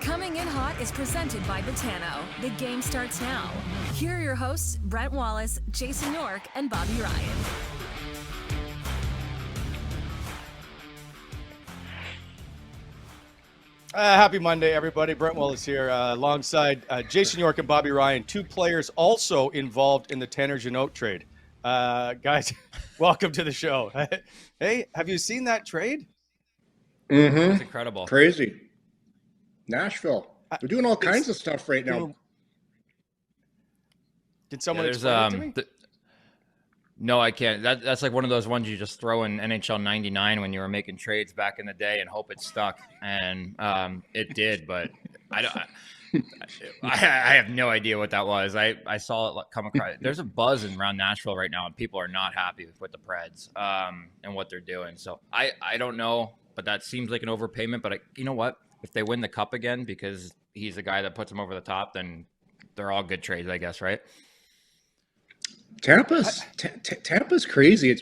Coming in Hot is presented by Betano. The game starts now. Here are your hosts, Brent Wallace, Jason York, and Bobby Ryan. Happy Monday, everybody. Brent Wallace here alongside Jason York and Bobby Ryan, two players also involved in the Tanner Jeannot trade. Guys, welcome to the show. Hey, have you seen that trade? Mm-hmm. It's incredible. Crazy. Nashville. They're doing all kinds of stuff right now. Can someone explain it to me? No, I can't. That's like one of those ones you just throw in NHL 99 when you were making trades back in the day and hope it stuck. And it did, but I have no idea what that was. I saw it come across. There's a buzz around Nashville right now, and people are not happy with the Preds and what they're doing. So I don't know, but that seems like an overpayment. But you know what? If they win the cup again, because he's the guy that puts them over the top, then they're all good trades, I guess, right? Tampa's crazy.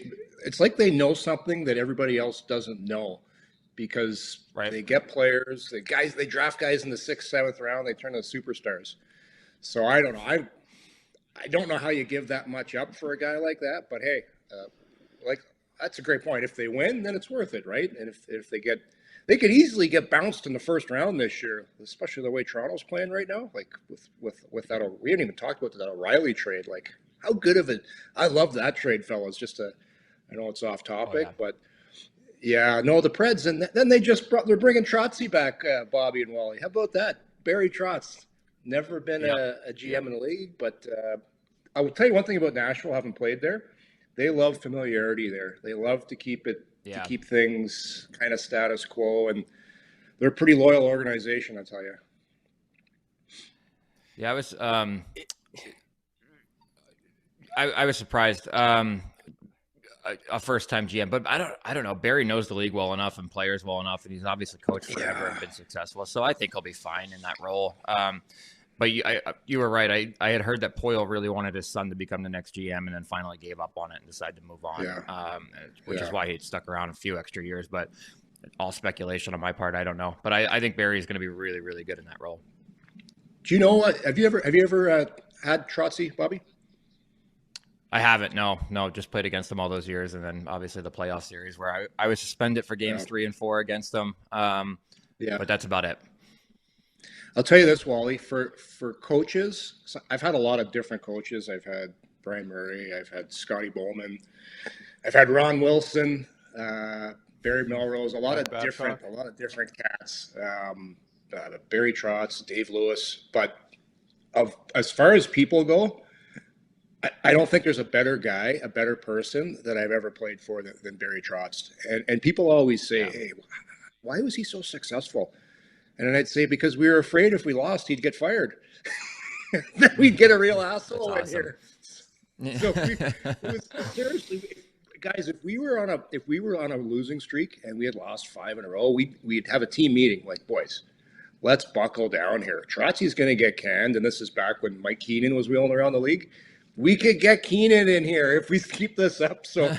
It's like they know something that everybody else doesn't know, because they get players, they draft guys in the 6th, 7th round, they turn into superstars. So I don't know. I don't know how you give that much up for a guy like that, but hey, that's a great point. If they win, then it's worth it, right? And if they could easily get bounced in the 1st round this year, especially the way Toronto's playing right now. Like with that, we haven't even talked about that O'Reilly trade. Like, how good of it? I love that trade, fellas. I know it's off topic, but yeah, no, the Preds, and then they're bringing Trotz back, Bobby and Wally. How about that? Barry Trotz, never been a GM in the league, but I will tell you one thing about Nashville, having played there. They love familiarity there. They love to keep things kind of status quo, and they're a pretty loyal organization, I'll tell you. Yeah, I was surprised. A first-time GM, but I don't know. Barry knows the league well enough and players well enough, and he's obviously coached forever and been successful. So I think he'll be fine in that role. But you were right. I had heard that Poile really wanted his son to become the next GM, and then finally gave up on it and decided to move on, which is why he stuck around a few extra years. But all speculation on my part. I don't know. But I think Barry is going to be really, really good in that role. Do you know what? Have you ever had Trotz, Bobby? I haven't. No. Just played against them all those years, and then obviously the playoff series where I was suspended for games 3 and 4 against them. But that's about it. I'll tell you this, Wally, for coaches, so I've had a lot of different coaches. I've had Brian Murray, I've had Scotty Bowman, I've had Ron Wilson, Barry Melrose, a lot of different cats. Barry Trotz, Dave Lewis, but as far as people go, I don't think there's a better guy, a better person that I've ever played for than Barry Trotz. And people always say, hey, why was he so successful? And then I'd say, because we were afraid if we lost, he'd get fired. That we'd get a real asshole in here. So seriously, guys, if we were on a losing streak and we had lost 5 in a row, we'd have a team meeting like, boys, let's buckle down here. Trotzi's going to get canned, and this is back when Mike Keenan was wheeling around the league. We could get Keenan in here if we keep this up. So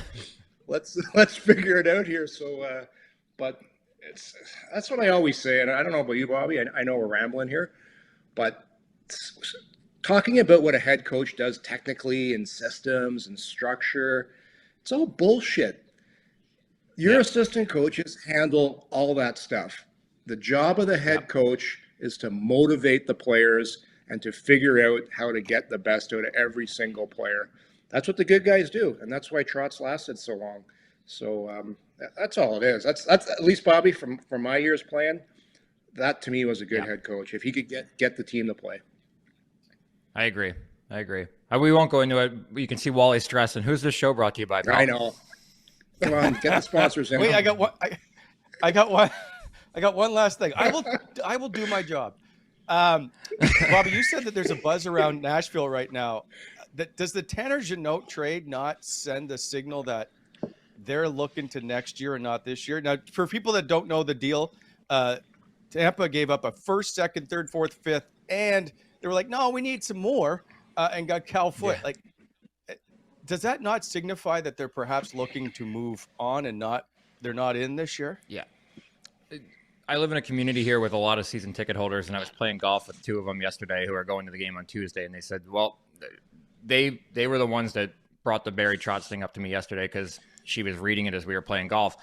let's figure it out here. So, but that's what I always say. And I don't know about you, Bobby. I know we're rambling here, but talking about what a head coach does technically and systems and structure, it's all bullshit. Your assistant coaches handle all that stuff. The job of the head coach is to motivate the players and to figure out how to get the best out of every single player. That's what the good guys do, and that's why Trotz lasted so long. So that's all it is. That's at least, Bobby, from my years playing, that to me was a good head coach, if he could get the team to play. I agree. We won't go into it. You can see Wally stressing. Who's this show brought to you by, Paul? I know. Come on, get the sponsors in. Wait, I got one last thing. I will do my job. Bobby, you said that there's a buzz around Nashville right now. Does the Tanner Jeannot trade not send a signal that they're looking to next year and not this year? Now, for people that don't know the deal, Tampa gave up a 1st, 2nd, 3rd, 4th, 5th, and they were like, no, we need some more, and got Cal Foote. Like, does that not signify that they're perhaps looking to move on and they're not in this year? Yeah. I live in a community here with a lot of season ticket holders, and I was playing golf with 2 of them yesterday who are going to the game on Tuesday, and they said, well, they were the ones that brought the Barry Trotz thing up to me yesterday because she was reading it as we were playing golf.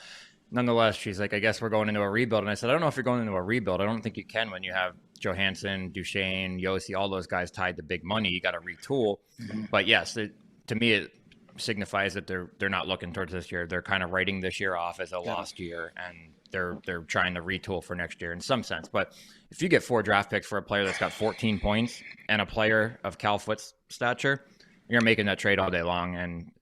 Nonetheless, she's like, I guess we're going into a rebuild. And I said, I don't know if you're going into a rebuild. I don't think you can when you have Johansson, Duchesne, Yossi, all those guys tied to big money. You got to retool. Mm-hmm. But yes, to me, it signifies that they're not looking towards this year. They're kind of writing this year off as a lost year, and they're trying to retool for next year in some sense. But if you get 4 draft picks for a player that's got 14 points and a player of Cal Foot's stature, you're making that trade all day long. And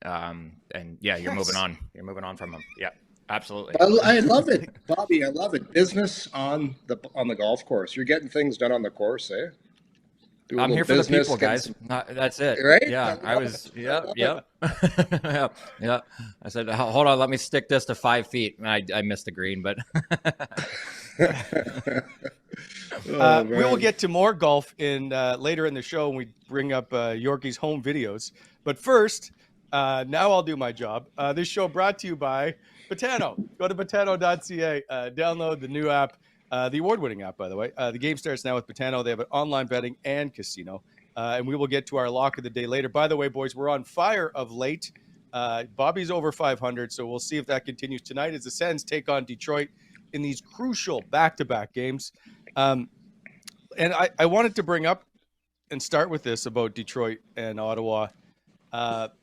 yeah, you're moving on. You're moving on from him. Yeah. Absolutely. I love it, Bobby. I love it. Business on the golf course. You're getting things done on the course, eh? I'm here for the people, guys. That's it. Right? Yeah. I was. Yeah. Yeah. I said, hold on. Let me stick this to 5 feet. I missed the green, but. We will get to more golf later in the show when we bring up Yorkie's home videos. But first, now I'll do my job. This show brought to you by Betano. Go to betano.ca. Download the new app, the award-winning app, by the way. The game starts now with Betano. They have an online betting and casino. And we will get to our lock of the day later. By the way, boys, we're on fire of late. Bobby's over 500, so we'll see if that continues tonight as the Sens take on Detroit in these crucial back-to-back games. And I wanted to bring up and start with this about Detroit and Ottawa.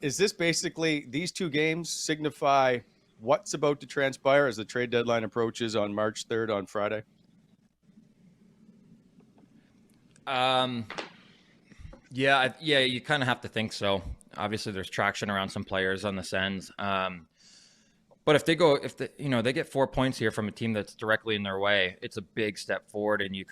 Is this basically, these 2 games signify what's about to transpire as the trade deadline approaches on March 3rd on Friday? Yeah, you kind of have to think so. Obviously, there's traction around some players on the Sens. But if they get 4 points here from a team that's directly in their way, it's a big step forward, and you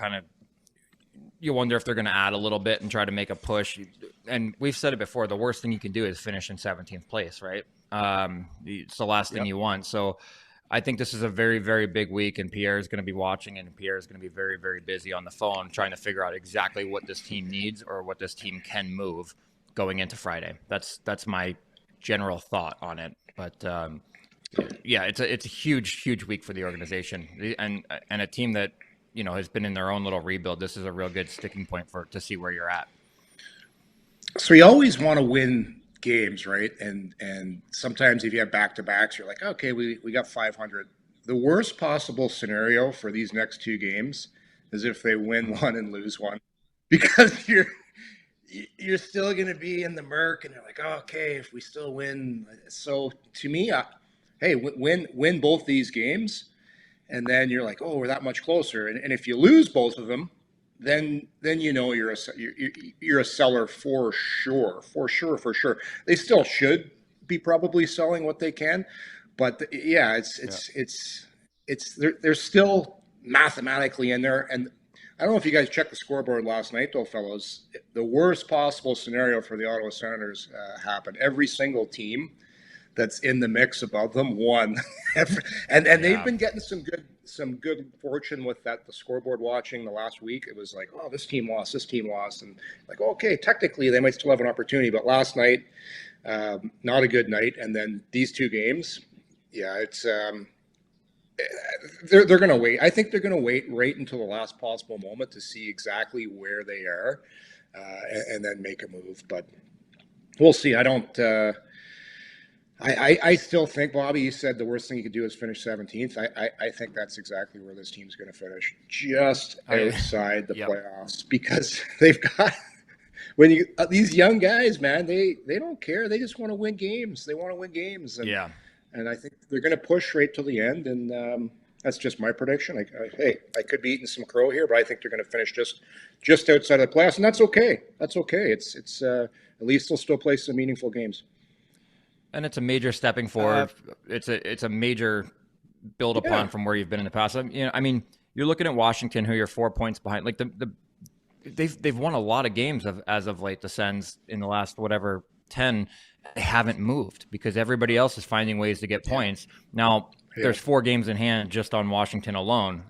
wonder if they're going to add a little bit and try to make a push. And we've said it before, the worst thing you can do is finish in 17th place, right? It's the last thing you want. So I think this is a very, very big week, and Pierre is going to be watching, and Pierre is going to be very, very busy on the phone trying to figure out exactly what this team needs or what this team can move going into Friday. That's my general thought on it. But yeah, it's a huge, huge week for the organization, and a team that has been in their own little rebuild. This is a real good sticking point to see where you're at. So you always want to win games, right? And sometimes if you have back-to-backs, you're like, okay, we got 500. The worst possible scenario for these next 2 games is if they win one and lose one, because you're still going to be in the murk, and you're like, oh, okay, if we still win. So to me, hey, win both these games, and then you're like, oh, we're that much closer. And if you lose both of them, then you're a seller for sure. They still should be probably selling what they can, but they're still mathematically in there. And I don't know if you guys checked the scoreboard last night, though, fellows. The worst possible scenario for the Ottawa Senators happened. Every single team that's in the mix above them won, and they've been getting some good fortune with the scoreboard watching the last week. It was like, oh, this team lost, and like, okay, technically they might still have an opportunity, but last night, not a good night. And then these 2 games, it's they're going to wait. I think they're going to wait right until the last possible moment to see exactly where they are, and then make a move. But we'll see. I still think, Bobby, you said the worst thing you could do is finish 17th. I think that's exactly where this team's going to finish, just outside the playoffs, because they've got these young guys, man, they don't care. They just want to win games. They want to win games. And I think they're going to push right till the end. And that's just my prediction. I could be eating some crow here, but I think they're going to finish just outside of the playoffs, and that's okay. That's okay. It's at least they'll still play some meaningful games. And it's a major stepping forward. It's a major build upon from where you've been in the past. I mean, you're looking at Washington, who you're 4 points behind. Like they've won a lot of games as of late. The Sens in the last 10, they haven't moved because everybody else is finding ways to get points. Now there's 4 games in hand just on Washington alone,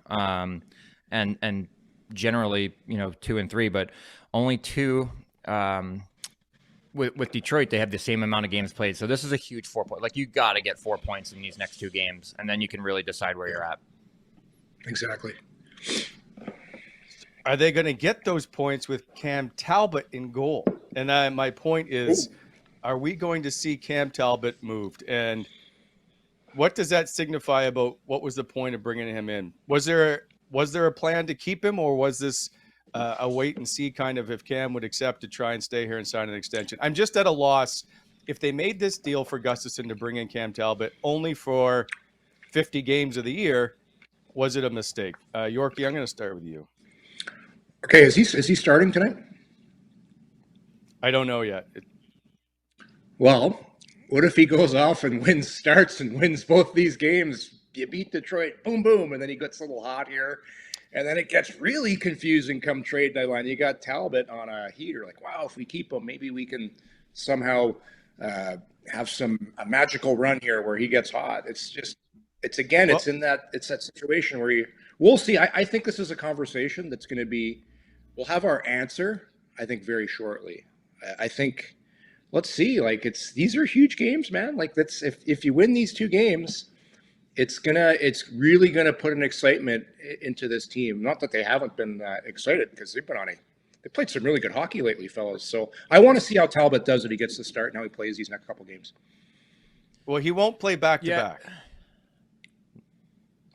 and generally 2 and 3, but only 2. With Detroit, they have the same amount of games played. So this is a huge 4 point. Like, you got to get 4 points in these next 2 games, and then you can really decide where you're at. Exactly. Are they going to get those points with Cam Talbot in goal? And my point is, are we going to see Cam Talbot moved? And what does that signify about what was the point of bringing him in? Was there a plan to keep him, or was this a wait and see kind of if Cam would accept to try and stay here and sign an extension? I'm just at a loss. If they made this deal for Gustavsson to bring in Cam Talbot only for 50 games of the year, was it a mistake? Yorkie, I'm going to start with you. Okay, is he starting tonight? I don't know yet. Well, what if he goes off and starts and wins both these games? You beat Detroit, boom, boom, and then he gets a little hot here. And then it gets really confusing come trade deadline. You got Talbot on a heater. Like, wow, if we keep him, maybe we can somehow have a magical run here where he gets hot. It's that situation where we'll see. I think this is a conversation that's going to be, we'll have our answer, I think, very shortly. I think, let's see, like these are huge games, man. Like if you win these two games, it's really gonna put an excitement into this team. Not that they haven't been excited, because they played some really good hockey lately, fellas. So I want to see how Talbot does when he gets to start and how he plays these next couple games. Well, he won't play back to back.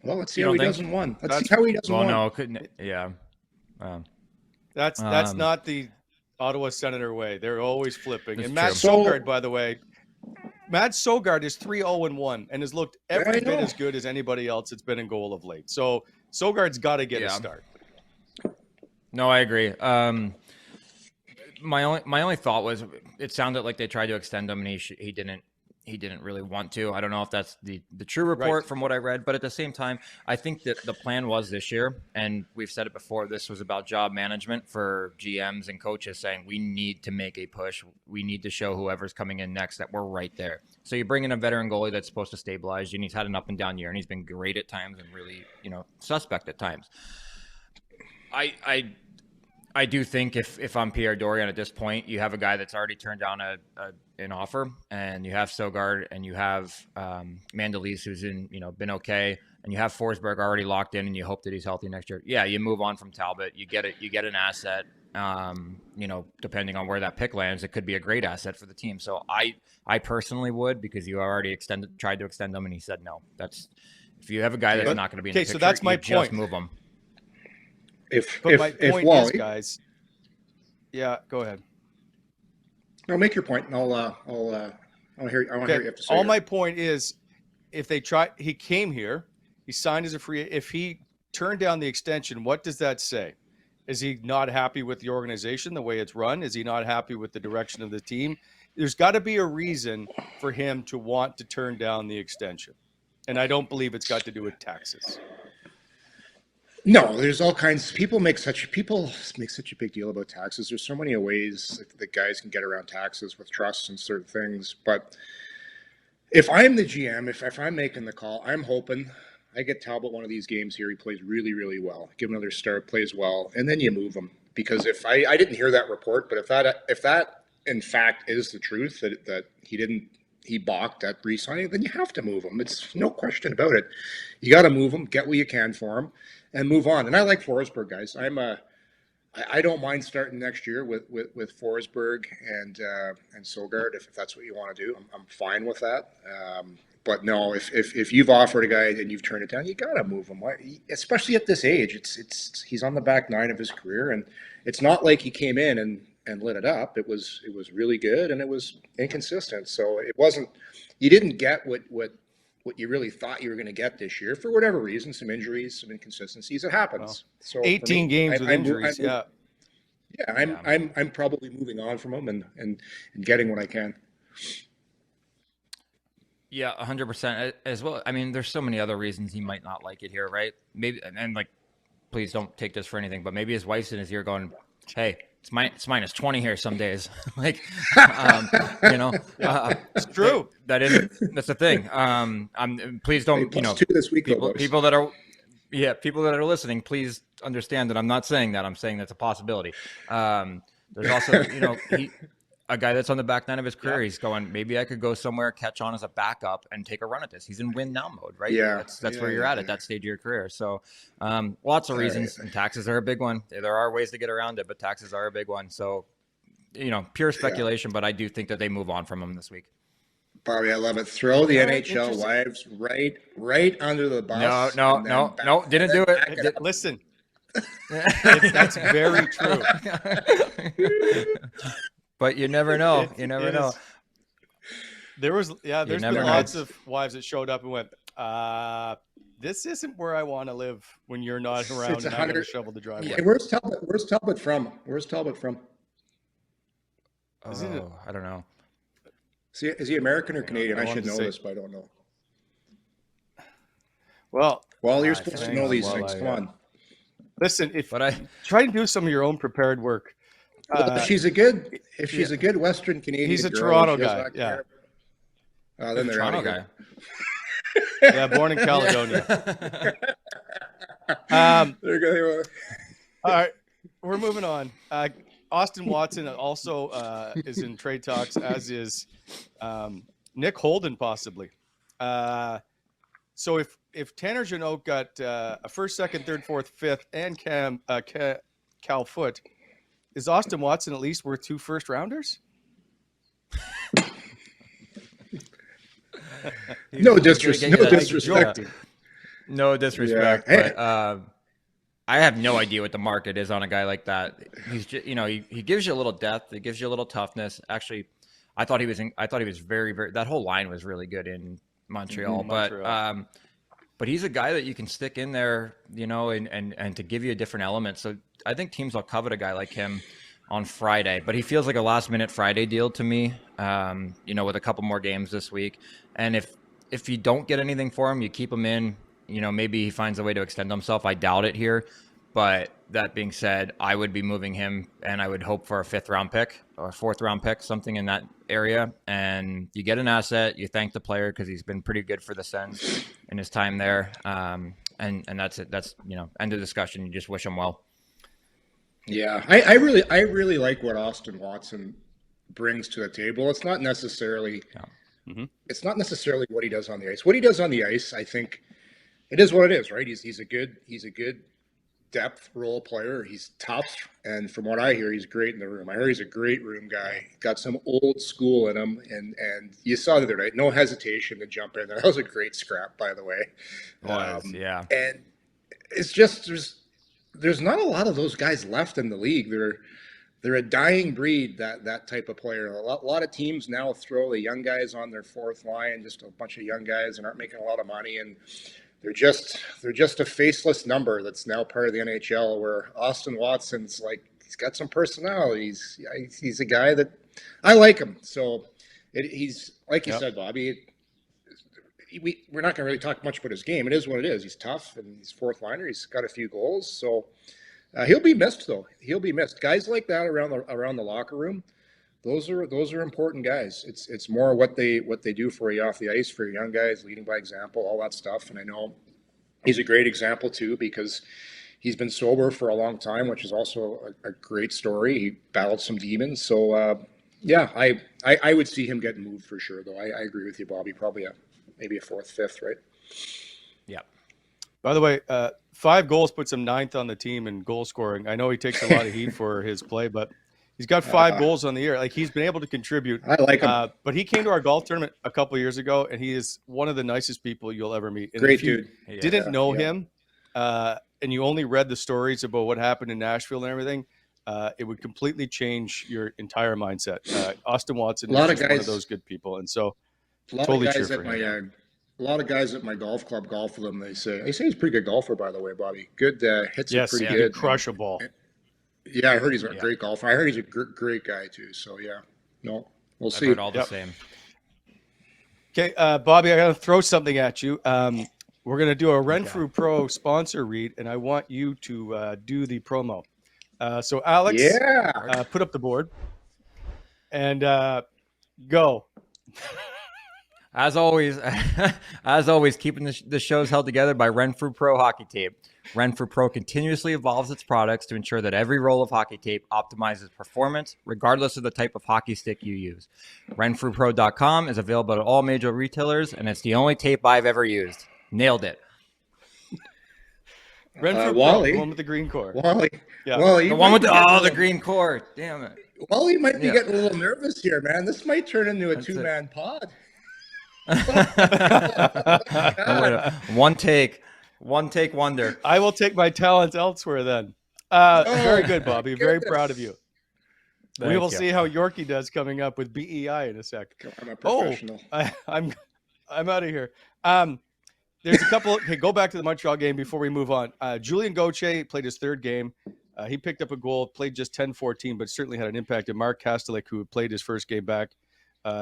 Well, let's see how he does in one. Let's see how he does in one. Well, no, couldn't. Yeah. That's not the Ottawa Senator way. They're always flipping. And Matt true. Sogaard, by the way, Matt Sogaard is 3-0-1 and has looked every bit as good as anybody else that's been in goal of late. So Sogaard's got to get a start. No, I agree. My only thought was, it sounded like they tried to extend him, and he didn't really want to. I don't know if that's the true report from what I read, but at the same time, I think that the plan was this year, and we've said it before, this was about job management for GMs and coaches saying, we need to make a push. We need to show whoever's coming in next that we're right there. So you bring in a veteran goalie that's supposed to stabilize you, and he's had an up and down year, and he's been great at times and really, suspect at times. I do think if I'm Pierre Dorion at this point, you have a guy that's already turned down an offer, and you have Sogaard, and you have Mandalise, who's been okay, and you have Forsberg already locked in, and you hope that he's healthy next year. Yeah, you move on from Talbot, you get an asset. Depending on where that pick lands, it could be a great asset for the team. So I personally would, because you already tried to extend him, and he said no. If you have a guy that's not going to be in the picture, so that's my point. Just move him. If Wally, is, guys, yeah, go ahead. No, make your point, and I'll hear. I want to hear what you have to say. All my point is, if they try, he came here, he signed as a free. If he turned down the extension, what does that say? Is he not happy with the organization, the way it's run? Is he not happy with the direction of the team? There's got to be a reason for him to want to turn down the extension, and I don't believe it's got to do with taxes. No, there's all kinds. People make such a big deal about taxes. There's so many ways that guys can get around taxes with trusts and certain things. But if I'm the GM, if I'm making the call, I'm hoping I get Talbot one of these games here. He plays really, really well. Give him another start, plays well, and then you move him. Because if I didn't hear that report, but if that in fact is the truth, that he balked at re-signing, then you have to move him. It's no question about it. You got to move him, get what you can for him, and move on. And I like Forsberg, guys. I don't mind starting next year with Forsberg and Sogaard if that's what you want to do. I'm fine with that. But no, if you've offered a guy and you've turned it down, you got to move him. Especially at this age, he's on the back nine of his career, and it's not like he came in and lit it up. It was really good, and it was inconsistent. So it wasn't. You didn't get what you really thought you were going to get this year for whatever reason. Some injuries, some inconsistencies. It happens. So 18 games with injuries. I'm probably moving on from him and getting what I can. Yeah, 100% as well. I mean, there's so many other reasons he might not like it here, right? Maybe, and like, please don't take this for anything, but maybe his wife's in his ear going, "Hey, it's minus 20 here some days." Like, it's true. That's the thing. Please don't, this week, people that are listening, please understand that I'm not saying that. I'm saying that's a possibility. There's also, a guy that's on the back nine of his career. He's going, maybe I could go somewhere, catch on as a backup, and take a run at this. He's in win now mode, right? Yeah. That's where you're at that stage of your career. So lots of reasons, and taxes are a big one. There are ways to get around it, but taxes are a big one. So, pure speculation, but I do think that they move on from him this week. Bobby, I love it. Throw the NHL wives right under the bus. No, didn't do it. Listen. That's very true. But you never know. You never know. There's been lots of wives that showed up and went, this isn't where I want to live when you're not around and I'm going to shovel the driveway. Hey, where's Talbot from? I don't know. Is he American or Canadian? I should know this, but I don't know. Well, you're supposed to know these things. Come on. Listen, try to do some of your own prepared work. If she's a good Western Canadian, he's a girl, Toronto guy. Yeah. Then they're Toronto out of guy. Yeah, born in Caledonia. All right, we're moving on. Austin Watson also is in trade talks, as is Nick Holden, possibly. So if Tanner Jeannot got a first, second, third, fourth, fifth, and Cal Foot, is Austin Watson at least worth 2 first rounders? No disrespect. No disrespect. Yeah. But I have no idea what the market is on a guy like that. He's just, he gives you a little depth. He gives you a little toughness. Actually, I thought he was very, very. That whole line was really good in Montreal. But he's a guy that you can stick in there, and to give you a different element. So I think teams will covet a guy like him on Friday. But he feels like a last-minute Friday deal to me. With a couple more games this week. And if you don't get anything for him, you keep him in. Maybe he finds a way to extend himself. I doubt it here. But that being said, I would be moving him, and I would hope for a 5th round pick or a 4th round pick, something in that area. And you get an asset. You thank the player because he's been pretty good for the Sens in his time there. And that's it. That's end of discussion. You just wish him well. Yeah, I really like what Austin Watson brings to the table. It's not necessarily what he does on the ice. What he does on the ice, I think, it is what it is, right? He's a good depth role player. He's tough, and from what I hear, he's great in the room. I heard he's a great room guy. Got some old school in him, and you saw the other night, no hesitation to jump in. That was a great scrap, by the way. Yeah. And it's just there's not a lot of those guys left in the league. They're a dying breed, that type of player. A lot of teams now throw the young guys on their 4th line, just a bunch of young guys and aren't making a lot of money, and they're just a faceless number that's now part of the NHL. Where Austin Watson's he's got some personality. He's a guy that I like him. So he's like you said, Bobby. We're not going to really talk much about his game. It is what it is. He's tough, and he's 4th liner. He's got a few goals, so he'll be missed. Though he'll be missed. Guys like that around the locker room, those are important guys. It's more what they do for you off the ice, for young guys, leading by example, all that stuff. And I know he's a great example too, because he's been sober for a long time, which is also a great story. He battled some demons, so I would see him getting moved for sure. Though I agree with you, Bobby. Probably maybe a 4th, 5th, right? Yeah. By the way, 5 goals puts him 9th on the team in goal scoring. I know he takes a lot of heat for his play, but he's got 5 goals on the year. He's been able to contribute. I like him. But he came to our golf tournament a couple of years ago, and he is one of the nicest people you'll ever meet. And great if you dude. didn't know him, and you only read the stories about what happened in Nashville and everything, it would completely change your entire mindset. Austin Watson is one of those good people, and so totally cheer for him. A lot of guys at my golf club golf with him. They say he's a pretty good golfer, by the way, Bobby. Good hits are pretty good. Crush a ball. Yeah, I heard he's a great golfer. I heard he's a great guy too. So we'll see. I've heard all the same. Okay, Bobby, I got to throw something at you. We're going to do a Renfrew Pro sponsor read, and I want you to do the promo. So Alex, put up the board and go. As always, keeping the shows held together by Renfrew Pro Hockey Tape. Renfrew Pro continuously evolves its products to ensure that every roll of hockey tape optimizes performance, regardless of the type of hockey stick you use. RenfrewPro.com is available at all major retailers, and it's the only tape I've ever used. Nailed it. Renfrew Wally, Pro, the one with the green core. Wally, Yeah. Wally, The one with the green core. Damn it. Wally might be getting a little nervous here, man. This might turn into a two-man pod. One take wonder. I will take my talents elsewhere then. Very good, Bobby. Very proud of you. We will see how Yorkie does coming up with BEI in a sec. I'm a professional. I'm out of here. There's a couple. Okay, go back to the Montreal game before we move on. Julien Gauthier played his third game. He picked up a goal, played just 10-14, but certainly had an impact. And Mark Kastelic, who played his first game back,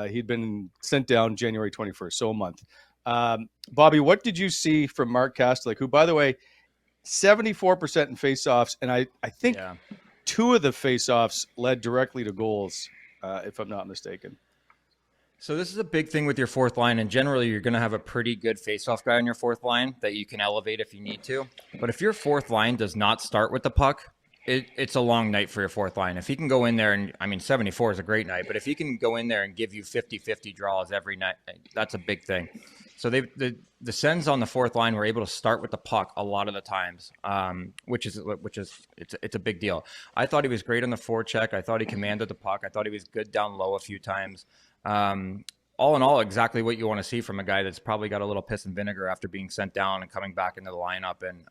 he'd been sent down January 21st, so a month. Bobby, what did you see from Mark Kastelic, who, by the way, 74% in faceoffs, and I think two of the faceoffs led directly to goals, if I'm not mistaken. So this is a big thing with your fourth line, and generally you're going to have a pretty good faceoff guy on your fourth line that you can elevate if you need to. But if your fourth line does not start with the puck, it's a long night for your fourth line. If he can go in there, and I mean 74 is a great night, but if he can go in there and give you 50-50 draws every night, that's a big thing. So the Sens on the fourth line were able to start with the puck a lot of the times, which is it's a big deal. I thought he was great on the forecheck. I thought he commanded the puck. I thought he was good down low a few times. All in all, exactly what you want to see from a guy that's probably got a little piss and vinegar after being sent down and coming back into the lineup, and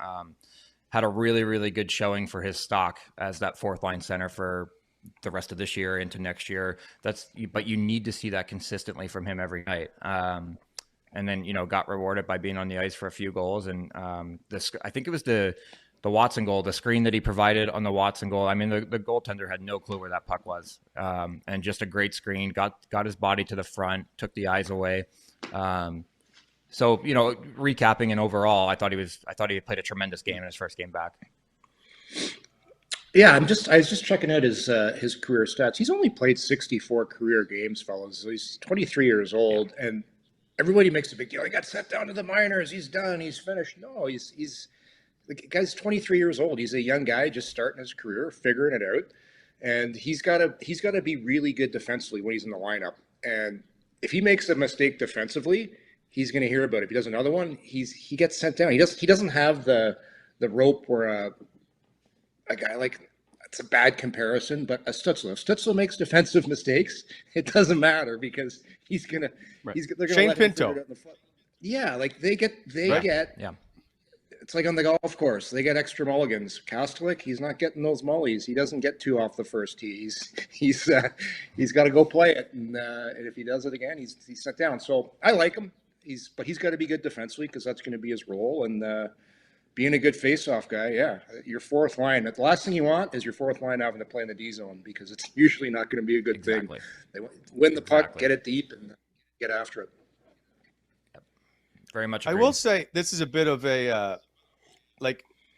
had a really, really good showing for his stock as that fourth line center for the rest of this year into next year. But you need to see that consistently from him every night. And then, got rewarded by being on the ice for a few goals. And I think it was the Watson goal, the screen that he provided on the Watson goal. I mean, the goaltender had no clue where that puck was. And just a great screen, got his body to the front, took the eyes away. So, recapping and overall, I thought he played a tremendous game in his first game back. Yeah, I was just checking out his career stats. He's only played 64 career games, fellas. So he's 23 years old, and everybody makes a big deal. He got sent down to the minors. He's done. He's finished. No, he's the guy's 23 years old. He's a young guy just starting his career, figuring it out, and he's got to be really good defensively when he's in the lineup. And if he makes a mistake defensively, he's going to hear about it. If he does another one, he gets sent down. He doesn't have the rope where a guy like, it's a bad comparison, but a Stützle. If Stützle makes defensive mistakes, it doesn't matter because they're gonna Shane let Pinto. him figure it out in the front. Yeah, like they get. Yeah. It's like on the golf course, they get extra mulligans. Kastelic, he's not getting those mullies. He doesn't get two off the first tee. He's got to go play it, and if he does it again, he's sent down. So I like him. But he's got to be good defensively because that's going to be his role. And being a good face-off guy, your fourth line. The last thing you want is your fourth line having to play in the D zone because it's usually not going to be a good thing. They win the puck, get it deep, and get after it. Very much agreed. I will say this is a bit of a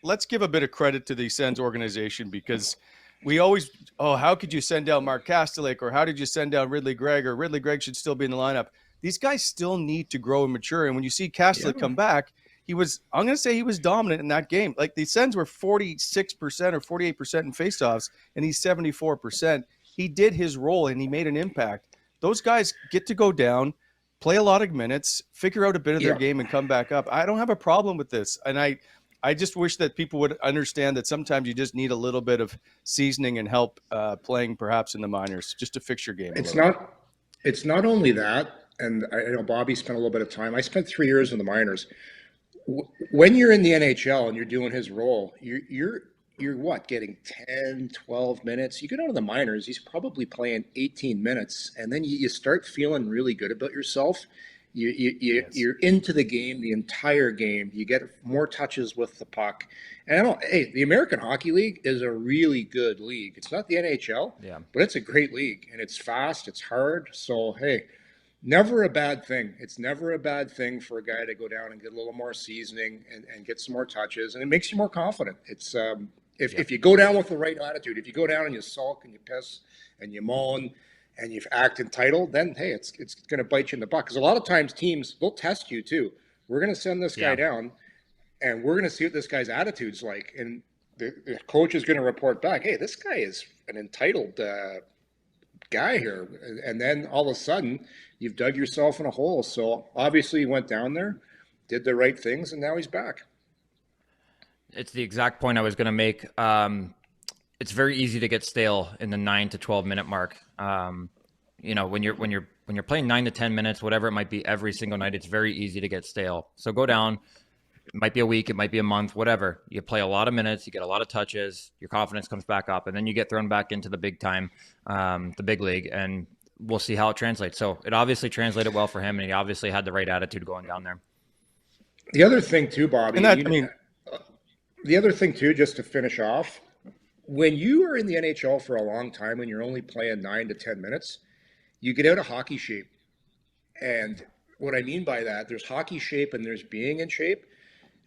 let's give a bit of credit to the Sens organization because we always, how could you send down Mark Kastelic, or how did you send down Ridley Gregg, or Ridley Gregg should still be in the lineup. These guys still need to grow and mature. And when you see Kastelic come back, he was dominant in that game. Like the Sens were 46% or 48% in faceoffs, and he's 74%. He did his role and he made an impact. Those guys get to go down, play a lot of minutes, figure out a bit of their game and come back up. I don't have a problem with this. And I just wish that people would understand that sometimes you just need a little bit of seasoning and help playing perhaps in the minors just to fix your game. It's not only that. And I know Bobby spent a little bit of time. I spent 3 years in the minors. When you're in the NHL and you're doing his role, you're what, getting 10, 12 minutes? You go down to the minors, he's probably playing 18 minutes, and then you start feeling really good about yourself. You're into the game, the entire game. You get more touches with the puck. And the American Hockey League is a really good league. It's not the NHL, but it's a great league, and it's fast, it's hard. So, hey, never a bad thing. It's never a bad thing for a guy to go down and get a little more seasoning and get some more touches, and it makes you more confident. It's if you go down with the right attitude, if you go down and you sulk and you piss and you moan and you act entitled, then hey, it's going to bite you in the butt. Because a lot of times teams, they'll test you too. We're going to send this guy down, and we're going to see what this guy's attitude's like. And the coach is going to report back, hey, this guy is an entitled guy here. And then all of a sudden, you've dug yourself in a hole. So obviously he went down there, did the right things, and now he's back. It's the exact point I was going to make. It's very easy to get stale in the 9 to 12 minute mark. You know, when you're playing 9 to 10 minutes, whatever it might be, every single night, it's very easy to get stale. So go down. It might be a week, it might be a month, whatever. You play a lot of minutes, you get a lot of touches, your confidence comes back up, and then you get thrown back into the big time, the big league, and we'll see how it translates. So it obviously translated well for him, and he obviously had the right attitude going down there. The other thing too, Bobby, and that, I mean, the other thing too, just to finish off, when you are in the NHL for a long time and you're only playing 9 to 10 minutes, you get out of hockey shape. And what I mean by that, there's hockey shape and there's being in shape.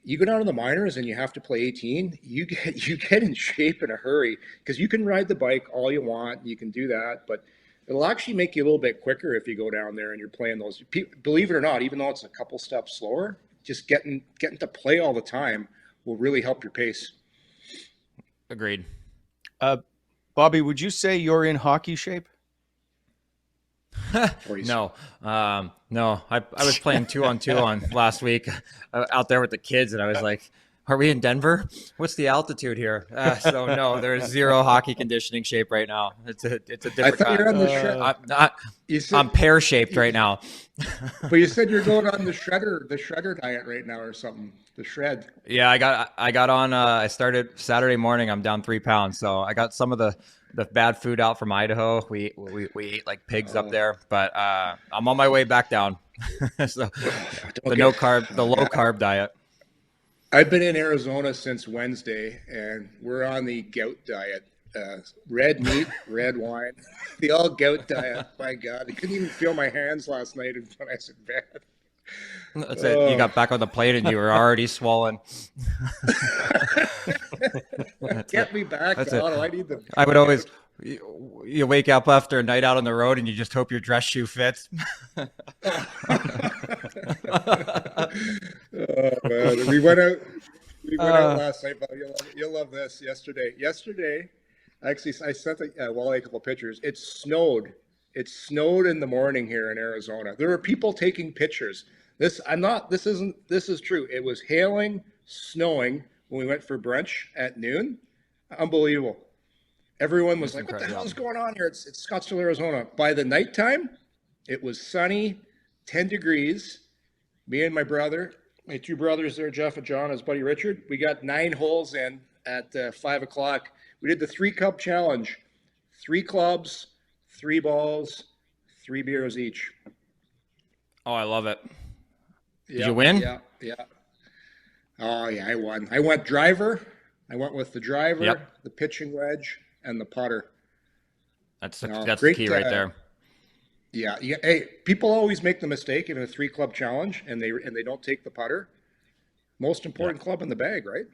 You go down to the minors and you have to play 18, you get in shape in a hurry, because you can ride the bike all you want, you can do that, but it'll actually make you a little bit quicker if you go down there and you're playing those. Believe it or not, even though it's a couple steps slower, just getting to play all the time will really help your pace. Agreed. Bobby, would you say you're in hockey shape? No. I was playing 2-on-2 on last week out there with the kids, and I was like, are we in Denver? What's the altitude here? So no, there's zero hockey conditioning shape right now. It's a different. I thought you're on the I'm pear-shaped right now. But you said you're going on the shredder diet right now or something. The shred. Yeah, I got on. I started Saturday morning. I'm down 3 pounds, so I got some of the bad food out from Idaho. We ate like pigs up there, but I'm on my way back down. So the low carb diet. I've been in Arizona since Wednesday, and we're on the gout diet. Red meat, red wine, the all gout diet. My God, I couldn't even feel my hands last night when I was in bed. That's it. You got back on the plane and you were already swollen. Get me back, Otto. I need the. I would always. You wake up after a night out on the road and you just hope your dress shoe fits. Oh man, we went out last night. But you'll love this. Yesterday, actually, I sent Wally a couple pictures. It snowed in the morning here in Arizona. There were people taking pictures. This is true. It was hailing, snowing when we went for brunch at noon. Unbelievable. Everyone was like, what the hell is going on here? It's Scottsdale, Arizona. By the nighttime, it was sunny, 10 degrees. Me and my two brothers there, Jeff and John, his buddy Richard, we got 9 holes in at 5 o'clock. We did the 3-cup challenge. 3 clubs, 3 balls, 3 beers each. Oh, I love it. Did you win? Yeah. Oh, yeah, I won. I went driver. I went with the driver, the pitching wedge, and the putter. That's the key right there. Yeah. Hey, people always make the mistake in a 3-club challenge, and they don't take the putter. Most important club in the bag, right?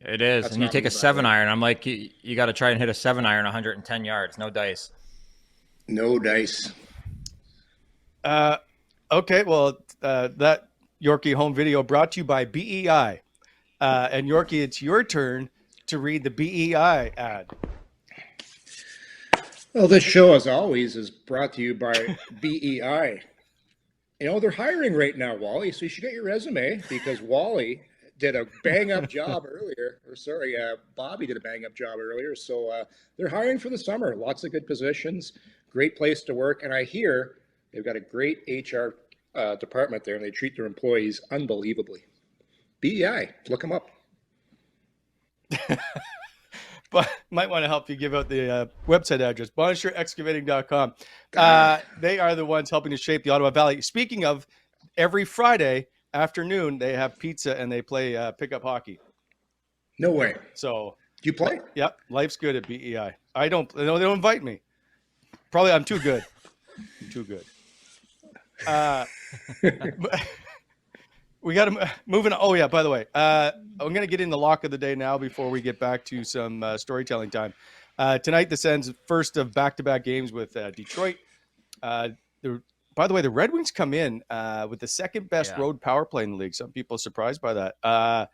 It is. And you take a 7-iron. I'm like, you got to try and hit a 7-iron 110 yards. No dice. No dice. Okay, well, that Yorkie home video brought to you by BEI. And Yorkie, it's your turn to read the BEI ad. Well, this show, as always, is brought to you by BEI. You know, they're hiring right now, Wally, so you should get your resume, because Wally did a bang-up job earlier. Bobby did a bang-up job earlier. So they're hiring for the summer. Lots of good positions, great place to work. And I hear they've got a great HR department there, and they treat their employees unbelievably. BEI, look them up. But might want to help you give out the website address, BonsureExcavating.com. They are the ones helping to shape the Ottawa Valley. Speaking of, every Friday afternoon, they have pizza and they play pickup hockey. No way. So do you play? Yep. Life's good at BEI. I don't. No, they don't invite me. Probably I'm too good. We got to move on. Oh, yeah, by the way, I'm going to get in the lock of the day now before we get back to some storytelling time. Tonight, the Sens first of back-to-back games with Detroit. By the way, the Red Wings come in with the second best road power play in the league. Some people are surprised by that.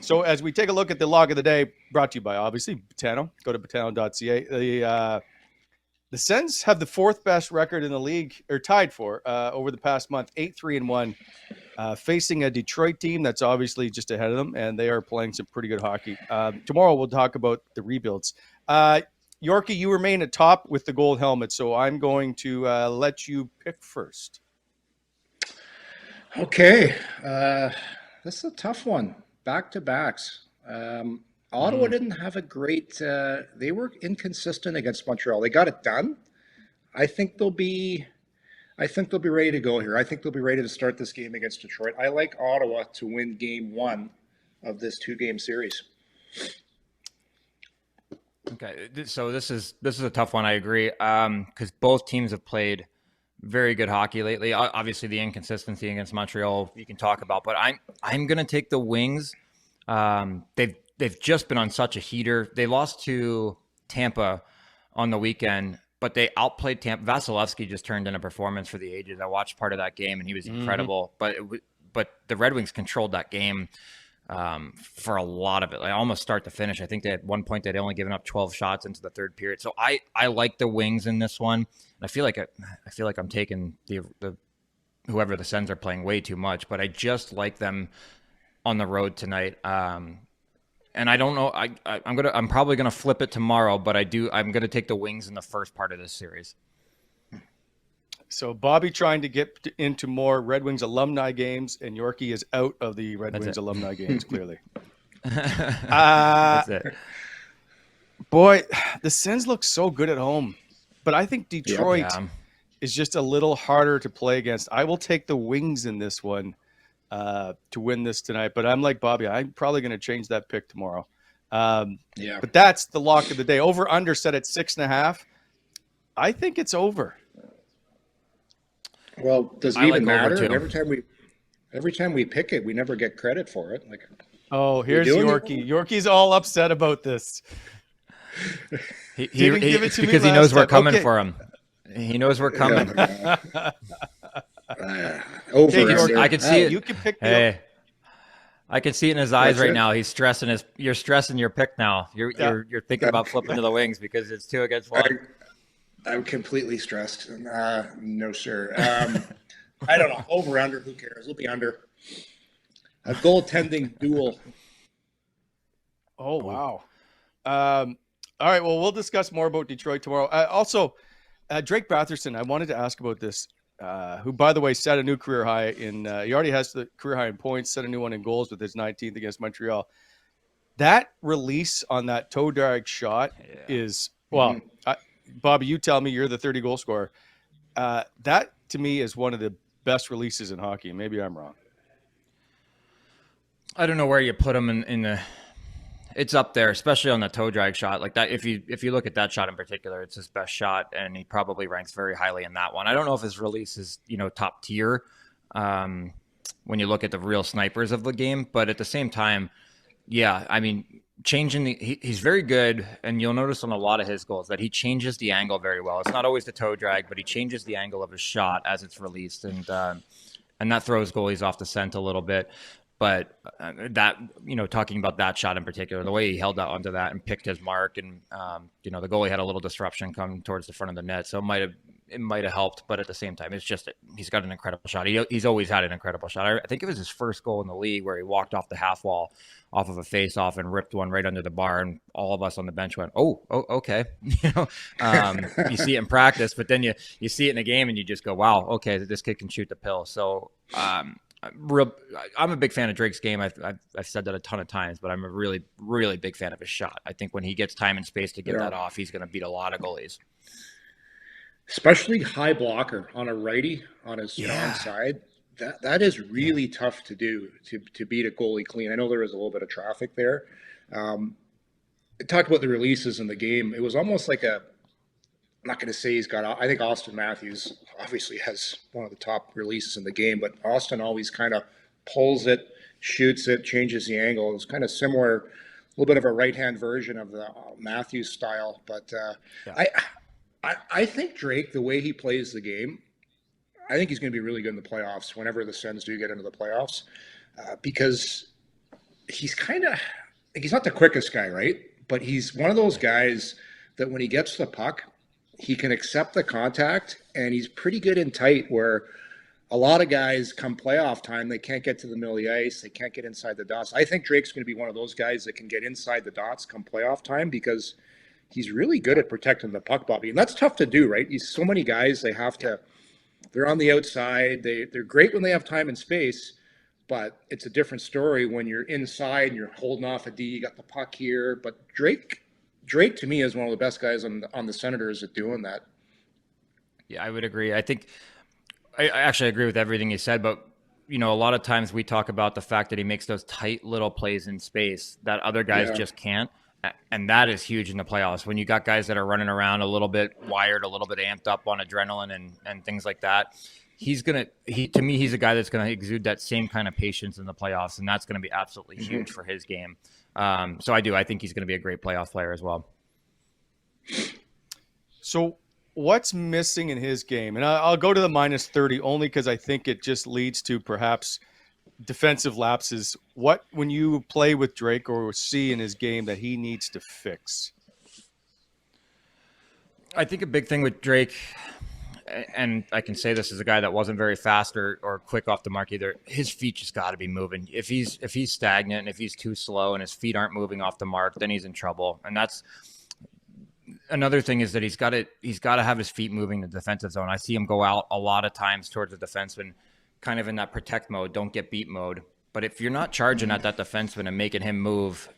So as we take a look at the log of the day, brought to you by, obviously, Betano. Go to betano.ca. The Sens have the fourth best record in the league, or tied for, over the past month, 8-3-1, facing a Detroit team that's obviously just ahead of them, and they are playing some pretty good hockey. Tomorrow we'll talk about the rebuilds. Yorkie, you remain atop with the gold helmet, so I'm going to let you pick first. Okay. This is a tough one. Back-to-backs. Ottawa didn't have a great they were inconsistent against Montreal. They got it done. I think they'll be ready to go here. I think they'll be ready to start this game against Detroit. I like Ottawa to win game 1 of this 2-game series. Okay, so this is a tough one. I agree, because both teams have played very good hockey lately. Obviously, the inconsistency against Montreal you can talk about, but I'm going to take the Wings. They've just been on such a heater. They lost to Tampa on the weekend, but they outplayed Tampa. Vasilevsky just turned in a performance for the ages. I watched part of that game, and he was incredible. But the Red Wings controlled that game for a lot of it, like almost start to finish. I think at one point they'd only given up 12 shots into the third period. So I like the Wings in this one. I feel like I'm taking the whoever the Sens are playing way too much, but I just like them on the road tonight. And I don't know. I'm probably gonna flip it tomorrow, but I'm gonna take the Wings in the first part of this series. So Bobby trying to get into more Red Wings alumni games, and Yorkie is out of the Red Wings alumni games, clearly. That's it. Boy, the Sens look so good at home, but I think Detroit is just a little harder to play against. I will take the Wings in this one to win this tonight, but I'm like Bobby. I'm probably going to change that pick tomorrow. But that's the lock of the day. Over under set at 6.5. I think it's over. Well, does it even matter? Every time we pick it, we never get credit for it. Like, here's Yorkie. Yorkie's all upset about this. He didn't give it to me because he knows we're coming for him. He knows we're coming. Over. I can see it. You can pick. I can see it in his eyes right now. He's stressing You're stressing your pick now. You're thinking about flipping to the Wings because it's 2 against 1. I'm completely stressed. No, sir. I don't know. Over, under, who cares? We'll be under. A goaltending duel. Oh, wow. All right, well, we'll discuss more about Detroit tomorrow. Also, Drake Batherson, I wanted to ask about this, who, by the way, set a new career high in he already has the career high in points, set a new one in goals with his 19th against Montreal. That release on that toe drag shot is, well, Bobby, you tell me, you're the 30 goal scorer. That to me is one of the best releases in hockey. Maybe I'm wrong. I don't know where you put him in the. It's up there, especially on the toe drag shot like that. If you look at that shot in particular, it's his best shot, and he probably ranks very highly in that one. I don't know if his release is top tier when you look at the real snipers of the game, but at the same time, I mean. He's very good, and you'll notice on a lot of his goals that he changes the angle very well. It's not always the toe drag, but he changes the angle of his shot as it's released, and that throws goalies off the scent a little bit. But talking about that shot in particular, the way he held out onto that and picked his mark, and the goalie had a little disruption coming towards the front of the net, so it might have helped. But at the same time, it's just he's got an incredible shot. He's always had an incredible shot. I think it was his first goal in the league where he walked off the half wall off of a face-off and ripped one right under the bar, and all of us on the bench went, "Oh, okay." You see it in practice, but then you see it in a game, and you just go, "Wow, okay, this kid can shoot the pill." So I'm a big fan of Drake's game. I've said that a ton of times, but I'm a really, really big fan of his shot. I think when he gets time and space to get that off, he's going to beat a lot of goalies. Especially high blocker on a righty on his strong side. That is really tough to do, to beat a goalie clean. I know there was a little bit of traffic there. Talked about the releases in the game. It was almost like I'm not going to say I think Austin Matthews obviously has one of the top releases in the game, but Austin always kind of pulls it, shoots it, changes the angle. It was kind of similar little bit of a right-hand version of the Matthews style. But I think Drake, the way he plays the game, I think he's going to be really good in the playoffs whenever the Sens do get into the playoffs, because he's kind of – he's not the quickest guy, right? But he's one of those guys that when he gets the puck, he can accept the contact, and he's pretty good in tight where a lot of guys come playoff time, they can't get to the middle of the ice, they can't get inside the dots. I think Drake's going to be one of those guys that can get inside the dots come playoff time because he's really good at protecting the puck, Bobby. And that's tough to do, right? So many guys, they're on the outside. They're great when they have time and space, but it's a different story when you're inside and you're holding off a D, you got the puck here. But Drake to me is one of the best guys on the Senators at doing that. Yeah, I would agree. I think I actually agree with everything you said, but a lot of times we talk about the fact that he makes those tight little plays in space that other guys just can't. And that is huge in the playoffs when you got guys that are running around a little bit wired, a little bit amped up on adrenaline and things like that. To me, he's a guy that's going to exude that same kind of patience in the playoffs, and that's going to be absolutely huge for his game. So I think he's going to be a great playoff player as well. So what's missing in his game? And I'll go to the -30 only because I think it just leads to perhaps defensive lapses. What, when you play with Drake or see in his game that he needs to fix? I think a big thing with Drake, and I can say this as a guy that wasn't very fast or quick off the mark either, his feet just got to be moving. If he's stagnant and if he's too slow and his feet aren't moving off the mark, then he's in trouble. And that's another thing, is that he's got to have his feet moving in the defensive zone. I see him go out a lot of times towards the defenseman, kind of in that protect mode, don't get beat mode. But if you're not charging at that defenseman and making him move,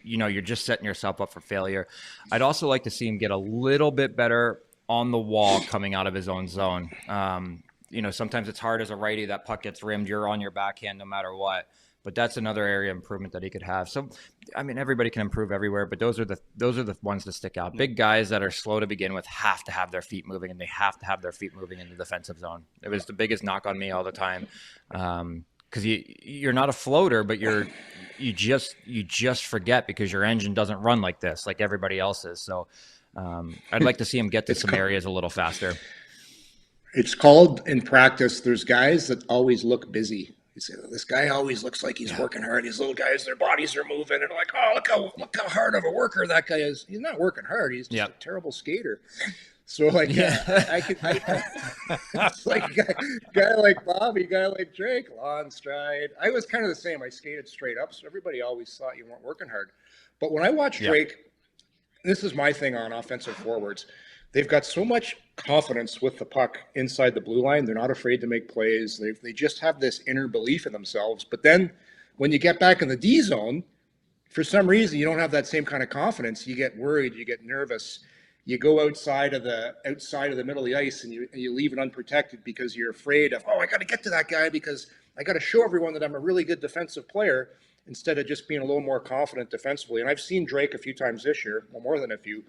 you're just setting yourself up for failure. I'd also like to see him get a little bit better on the wall coming out of his own zone. Sometimes it's hard as a righty, that puck gets rimmed, you're on your backhand no matter what. But that's another area of improvement that he could have. So, I mean, everybody can improve everywhere, but those are the ones that stick out. Big guys that are slow to begin with have to have their feet moving, and they have to have their feet moving in the defensive zone. It was the biggest knock on me all the time, because you're not a floater, but you just forget because your engine doesn't run like this, like everybody else's. So I'd like to see him get to some areas a little faster. It's called in practice, there's guys that always look busy. You say, this guy always looks like he's working hard. These little guys, their bodies are moving, and like, oh, look how hard of a worker that guy is. He's not working hard. He's just a terrible skater. So like, it's like a guy like Bobby, guy like Drake, long stride. I was kind of the same. I skated straight up, so everybody always thought you weren't working hard. But when I watch Drake, this is my thing on offensive forwards. They've got so much confidence with the puck inside the blue line. They're not afraid to make plays. They just have this inner belief in themselves. But then when you get back in the D zone, for some reason, you don't have that same kind of confidence. You get worried. You get nervous. You go outside of the middle of the ice and you leave it unprotected because you're afraid of, I got to get to that guy because I got to show everyone that I'm a really good defensive player, instead of just being a little more confident defensively. And I've seen Drake a few times this year, well, more than a few,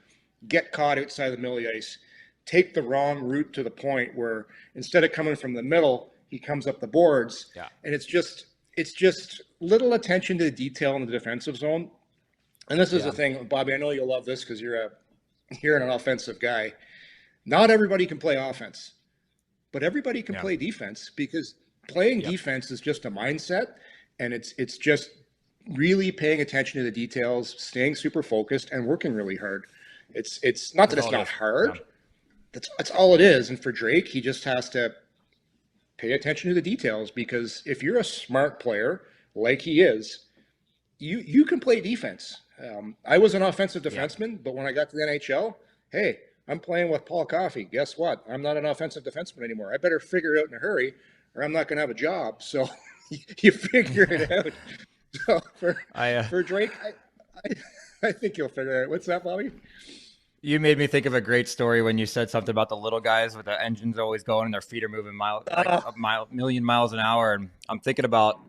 get caught outside the middle of the ice, take the wrong route to the point where instead of coming from the middle, he comes up the boards. Yeah. And it's just little attention to the detail in the defensive zone. And this is the thing, Bobby, I know you'll love this because you're an offensive guy. Not everybody can play offense, but everybody can play defense, because playing defense is just a mindset, and it's just really paying attention to the details, staying super focused, and working really hard. It's not that it's not hard. Yeah. That's all it is. And for Drake, he just has to pay attention to the details, because if you're a smart player like he is, you can play defense. I was an offensive defenseman, but when I got to the NHL, hey, I'm playing with Paul Coffey. Guess what? I'm not an offensive defenseman anymore. I better figure it out in a hurry, or I'm not going to have a job. So you figure it out. So for Drake, I think he'll figure it out. What's that, Bobby? You made me think of a great story when you said something about the little guys with the engines always going and their feet are moving million miles an hour. And I'm thinking about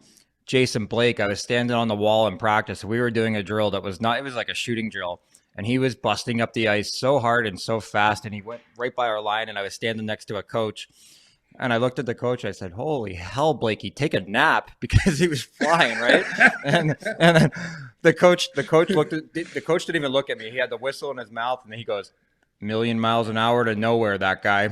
Jason Blake. I was standing on the wall in practice. We were doing a drill it was like a shooting drill. And he was busting up the ice so hard and so fast. And he went right by our line, and I was standing next to a coach. And I looked at the coach. I said, "Holy hell, Blakey, take a nap," because he was flying, right? and then the coach looked at the coach didn't even look at me. He had the whistle in his mouth, and then he goes, "1,000,000 miles an hour to nowhere, that guy."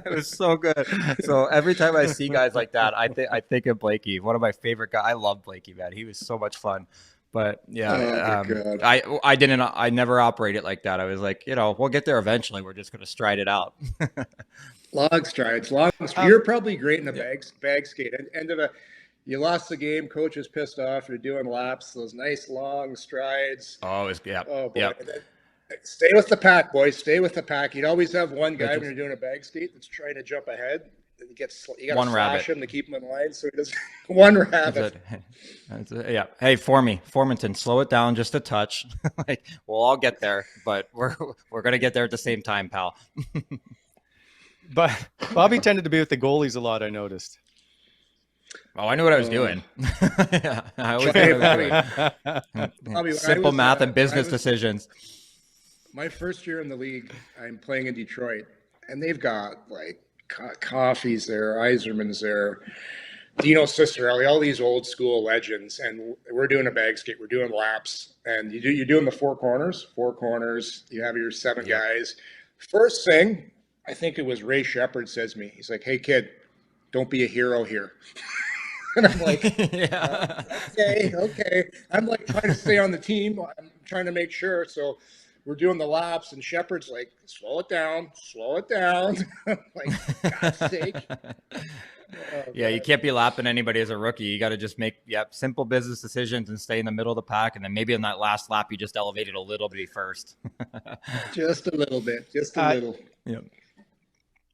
It was so good. So every time I see guys like that, I think of Blakey. One of my favorite guys. I love Blakey, man. He was so much fun. But yeah, I never operated like that. I was like, we'll get there eventually. We're just going to stride it out. Long strides. You're probably great in a bag skate. You lost the game. Coach is pissed off. You're doing laps. Those nice long strides. Oh, yeah. Oh boy. Yep. Stay with the pack, boys. Stay with the pack. You'd always have one guy when you're doing a bag skate that's trying to jump ahead. You got to slash him to keep him in line, so he doesn't. One rabbit. That's it. Yeah. Hey, Formanton, slow it down just a touch. We'll all get there, but we're gonna get there at the same time, pal. But Bobby tended to be with the goalies a lot, I noticed. Oh, I knew what I was doing. Yeah, I always knew what I was doing. Bobby, simple math and business decisions. My first year in the league, I'm playing in Detroit, and they've got like Coffey's there, Eiserman's there, Dino Cicerelli, all these old school legends, and we're doing a bag skate. We're doing laps, and you're doing the four corners. You have your seven guys. First thing, I think it was Ray Shepard says to me, he's like, "Hey kid, don't be a hero here." And I'm like, okay. I'm like trying to stay on the team. I'm trying to make sure. So we're doing the laps, and Shepard's like, slow it down. I'm like, God's sake. Yeah, you can't be lapping anybody as a rookie. You got to just make simple business decisions and stay in the middle of the pack. And then maybe in that last lap, you just elevated a little bit first. Just a little bit. Just a little. Yep.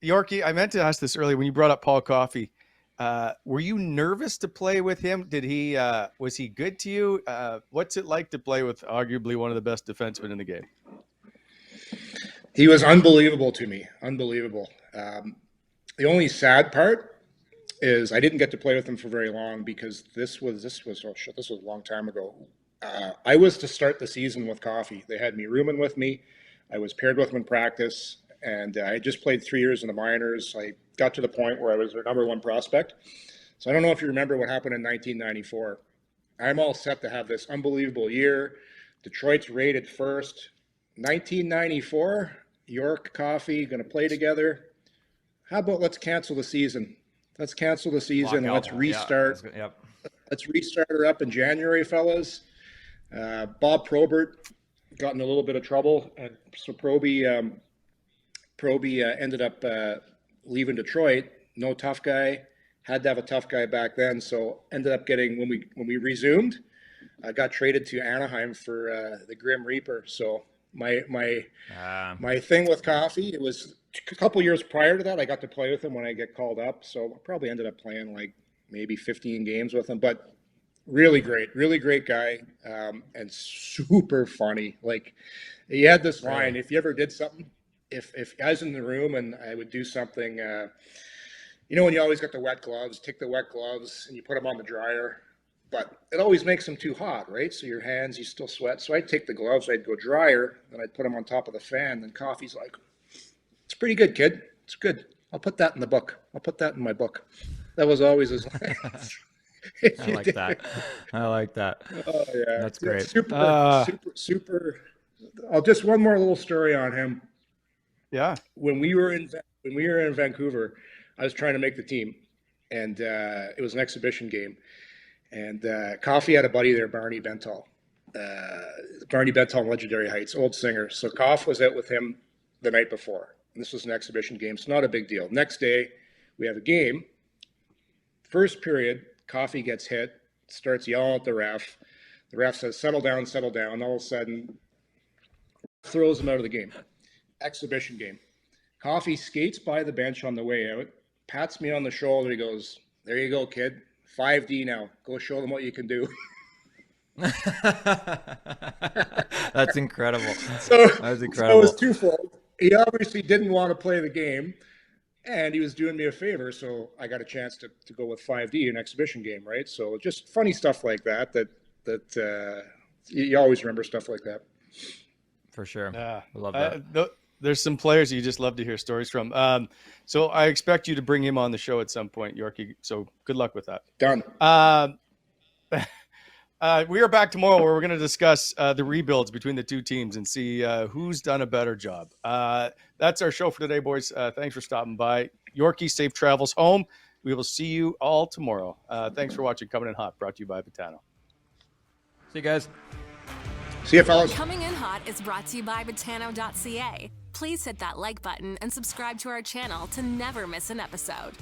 Yorkie, I meant to ask this earlier when you brought up Paul Coffey. Were you nervous to play with him? Was he good to you? What's it like to play with arguably one of the best defensemen in the game? He was unbelievable to me. Unbelievable. The only sad part is I didn't get to play with him for very long because this was a long time ago. I was to start the season with Coffey. They had me rooming with me. I was paired with him in practice, and I just played 3 years in the minors. I got to the point where I was their number one prospect. So I don't know if you remember what happened in 1994. I'm all set to have this unbelievable year. Detroit's rated first. 1994, York, Coffey, going to play together. How about let's cancel the season? Let's cancel the season and let's restart. Yeah, Let's restart her up in January, fellas. Bob Probert got in a little bit of trouble, and so Proby ended up leaving Detroit. No tough guy. Had to have a tough guy back then, so ended up getting when we resumed. I got traded to Anaheim for the Grim Reaper. So my thing with Coffey, it was a couple years prior to that. I got to play with him when I get called up, so I probably ended up playing like maybe 15 games with him. But really great guy, and super funny. Like he had this line: if you ever did something, if guys in the room and I would do something, when you always got the wet gloves, take the wet gloves and you put them on the dryer. But it always makes them too hot, right? So your hands, you still sweat. So I'd take the gloves, I'd go dryer, then I'd put them on top of the fan. Then Coffey's like, "It's pretty good, kid. It's good. I'll put that in the book. I'll put that in my book." That was always his line. I like that. Oh yeah, that's great. Super. Just one more little story on him. Yeah. When we were in Vancouver, I was trying to make the team, and it was an exhibition game. And Coffey had a buddy there, Barney Bentall. Barney Bentall, Legendary Heights, old singer. So Coff was out with him the night before. And this was an exhibition game, so not a big deal. Next day, we have a game. First period, Coffey gets hit, starts yelling at the ref. The ref says, settle down. All of a sudden, throws him out of the game. Exhibition game. Coffey skates by the bench on the way out, pats me on the shoulder. He goes, "There you go, kid. 5D now. Go show them what you can do." That's incredible. So it was twofold. He obviously didn't want to play the game, and he was doing me a favor, so I got a chance to go with 5D, an exhibition game, right? So just funny stuff like that you always remember stuff like that. For sure. I love that. there's some players you just love to hear stories from. So I expect you to bring him on the show at some point, Yorkie. So good luck with that. Done. We are back tomorrow where we're going to discuss the rebuilds between the two teams and see who's done a better job. That's our show for today, boys. Thanks for stopping by. Yorkie, safe travels home. We will see you all tomorrow. Thanks for watching Coming in Hot, brought to you by Betano. See you guys. See you, fellas. Coming in Hot is brought to you by Betano.ca. Please hit that like button and subscribe to our channel to never miss an episode.